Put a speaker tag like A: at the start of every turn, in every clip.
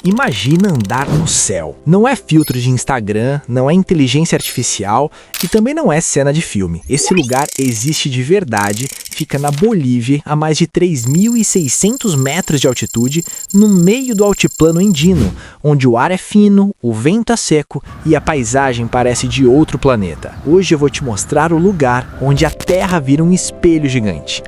A: Imagina andar no céu. Não é filtro de Instagram, não é inteligência artificial e também não é cena de filme. Esse lugar existe de verdade, fica na Bolívia, a mais de 3.600 metros de altitude, no meio do altiplano andino, onde o ar é fino, o vento é seco e a paisagem parece de outro planeta. Hoje eu vou te mostrar o lugar onde a Terra vira um espelho gigante.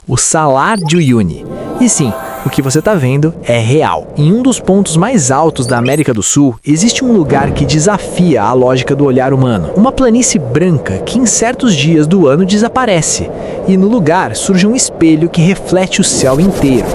A: O Salar de Uyuni. E sim, o que você está vendo é real. Em um dos pontos mais altos da América do Sul, existe um lugar que desafia a lógica do olhar humano. Uma planície branca que em certos dias do ano desaparece, e no lugar surge um espelho que reflete o céu inteiro.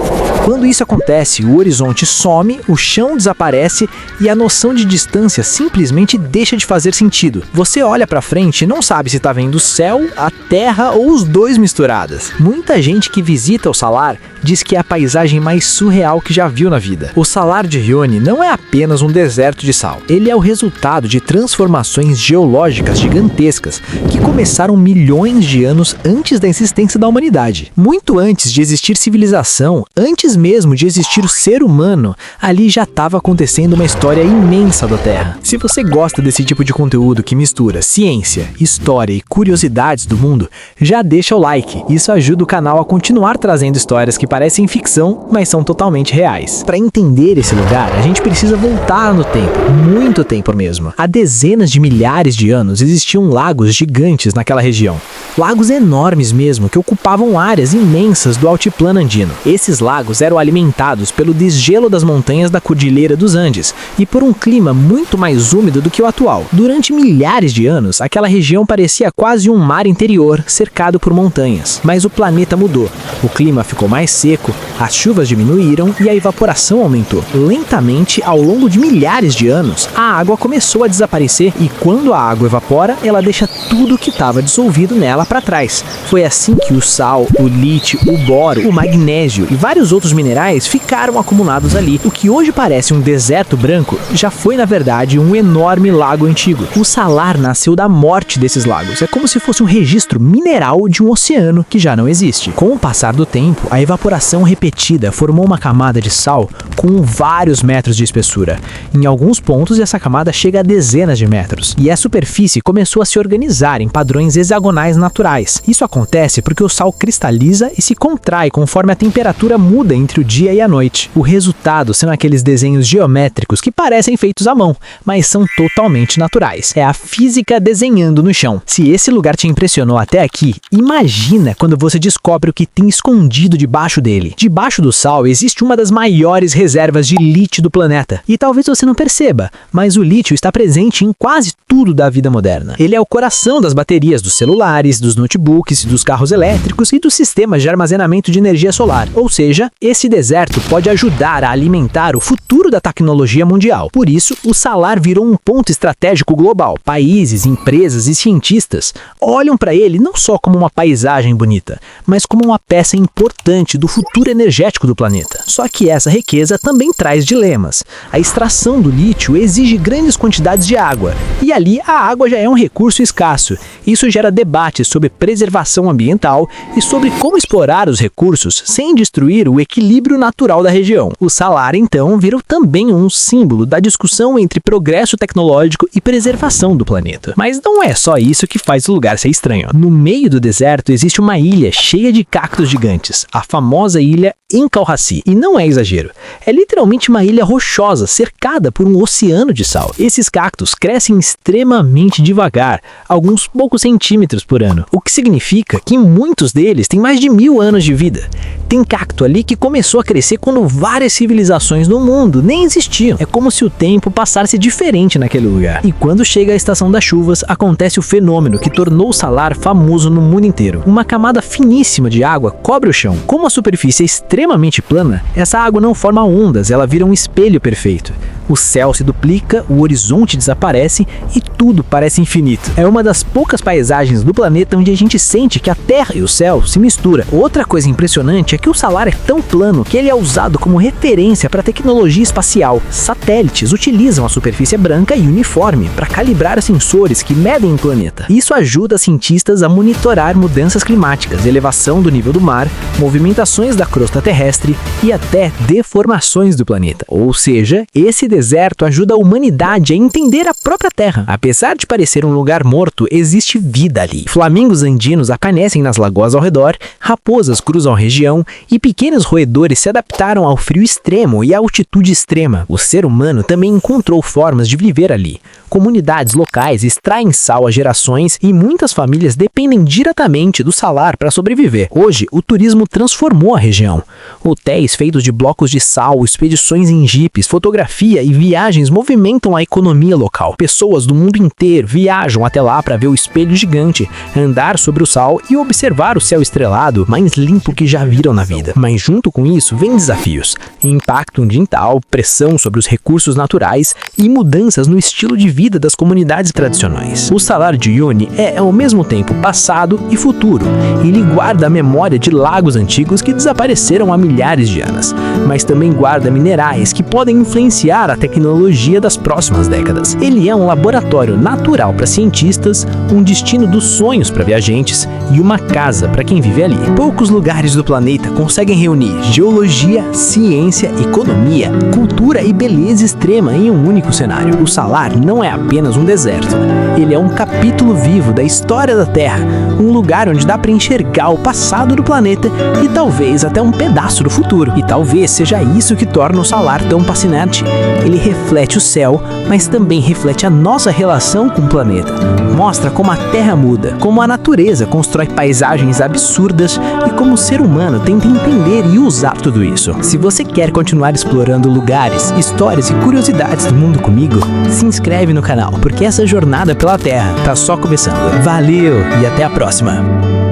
A: Quando isso acontece, o horizonte some, o chão desaparece e a noção de distância simplesmente deixa de fazer sentido. Você olha para frente e não sabe se está vendo o céu, a terra ou os dois misturadas. Muita gente que visita o Salar diz que é a paisagem mais surreal que já viu na vida. O Salar de Uyuni não é apenas um deserto de sal. Ele é o resultado de transformações geológicas gigantescas que começaram milhões de anos antes da existência da humanidade. Muito antes de existir civilização, antes mesmo de existir o ser humano, ali já estava acontecendo uma história imensa da Terra. Se você gosta desse tipo de conteúdo que mistura ciência, história e curiosidades do mundo, já deixa o like. Isso ajuda o canal a continuar trazendo histórias que parecem ficção, mas são totalmente reais. Para entender esse lugar, a gente precisa voltar no tempo, muito tempo mesmo. Há dezenas de milhares de anos existiam lagos gigantes naquela região. Lagos enormes mesmo, que ocupavam áreas imensas do altiplano andino. Esses lagos eram alimentados pelo desgelo das montanhas da Cordilheira dos Andes e por um clima muito mais úmido do que o atual. Durante milhares de anos, aquela região parecia quase um mar interior, cercado por montanhas. Mas o planeta mudou. O clima ficou mais seco, as chuvas diminuíram e a evaporação aumentou. Lentamente, ao longo de milhares de anos, a água começou a desaparecer e quando a água evapora, ela deixa tudo que estava dissolvido nela para trás. Foi assim que o sal, o lítio, o boro, o magnésio e vários outros minerais ficaram acumulados ali. O que hoje parece um deserto branco já foi, na verdade, um enorme lago antigo. O Salar nasceu da morte desses lagos. É como se fosse um registro mineral de um oceano que já não existe. Com o passar do tempo, a evaporação repetida formou uma camada de sal com vários metros de espessura. Em alguns pontos, essa camada chega a dezenas de metros. E a superfície começou a se organizar em padrões hexagonais naturais. Isso acontece porque o sal cristaliza e se contrai conforme a temperatura muda entre o dia e a noite. O resultado são aqueles desenhos geométricos que parecem feitos à mão, mas são totalmente naturais. É a física desenhando no chão. Se esse lugar te impressionou até aqui, imagina quando você descobre o que tem escondido debaixo dele. Debaixo do sal existe uma das maiores reservas de lítio do planeta. E talvez você não perceba, mas o lítio está presente em quase tudo da vida moderna. Ele é o coração das baterias dos celulares, dos notebooks, dos carros elétricos e dos sistemas de armazenamento de energia solar. Ou seja, esse deserto pode ajudar a alimentar o futuro da tecnologia mundial. Por isso, o Salar virou um ponto estratégico global. Países, empresas e cientistas olham para ele não só como uma paisagem bonita, mas como uma peça importante do futuro energético do planeta. Só que essa riqueza também traz dilemas. A extração do lítio exige grandes quantidades de água, e ali a água já é um recurso escasso. Isso gera debates sobre preservação ambiental e sobre como explorar os recursos sem destruir o equilíbrio natural da região. O Salar, então, virou também um símbolo da discussão entre progresso tecnológico e preservação do planeta. Mas não é só isso que faz o lugar ser estranho. No meio do deserto existe uma ilha cheia de cactos gigantes, a famosa ilha Encalhaci. E não é exagero, é literalmente uma ilha rochosa cercada por um oceano de sal. Esses cactos crescem extremamente devagar, alguns poucos centímetros por ano, o que significa que muitos deles têm mais de 1000 anos de vida. Tem cacto ali que começou a crescer quando várias civilizações no mundo nem existiam. É como se o tempo passasse diferente naquele lugar. E quando chega a estação das chuvas, acontece o fenômeno que tornou o Salar famoso no mundo inteiro. Uma camada finíssima de água cobre o chão. Como a superfície é extremamente plana, essa água não forma ondas, ela vira um espelho perfeito. O céu se duplica, o horizonte desaparece e tudo parece infinito. É uma das poucas paisagens do planeta onde a gente sente que a Terra e o céu se misturam. Outra coisa impressionante é que o Salar é tão plano que ele é usado como referência para tecnologia espacial. Satélites utilizam a superfície branca e uniforme para calibrar sensores que medem o planeta. Isso ajuda cientistas a monitorar mudanças climáticas, elevação do nível do mar, movimentações da crosta terrestre e até deformações do planeta. Ou seja, esse deserto ajuda a humanidade a entender a própria Terra. Apesar de parecer um lugar morto, existe vida ali. Flamingos andinos aparecem nas lagoas ao redor, raposas cruzam a região e pequenos roedores se adaptaram ao frio extremo e à altitude extrema. O ser humano também encontrou formas de viver ali. Comunidades locais extraem sal há gerações e muitas famílias dependem diretamente do salar para sobreviver. Hoje, o turismo transformou a região. Hotéis feitos de blocos de sal, expedições em jipes, fotografia e viagens movimentam a economia local. Pessoas do mundo inteiro viajam até lá para ver o espelho gigante, andar sobre o sal e observar o céu estrelado mais limpo que já viram na vida. Mas junto com isso vem desafios: impacto ambiental, pressão sobre os recursos naturais e mudanças no estilo de vida das comunidades tradicionais. O Salar de Uyuni é ao mesmo tempo passado e futuro. Ele guarda a memória de lagos antigos que desapareceram há milhares de anos, mas também guarda minerais que podem influenciar a tecnologia das próximas décadas. Ele é um laboratório natural para cientistas, um destino dos sonhos para viajantes e uma casa para quem vive ali. Poucos lugares do planeta conseguem reunir geologia, ciência, economia, cultura e beleza extrema em um único cenário. O Salar não é apenas um deserto. Ele é um capítulo vivo da história da Terra, um lugar onde dá para enxergar o passado do planeta e talvez até um pedaço do futuro. E talvez seja isso que torna o Salar tão fascinante. Ele reflete o céu, mas também reflete a nossa relação com o planeta. Mostra como a Terra muda, como a natureza constrói paisagens absurdas e como o ser humano tenta entender e usar tudo isso. Se você quer continuar explorando lugares, histórias e curiosidades do mundo comigo, se inscreve no canal, porque essa jornada pela Terra tá só começando. Valeu e até a próxima!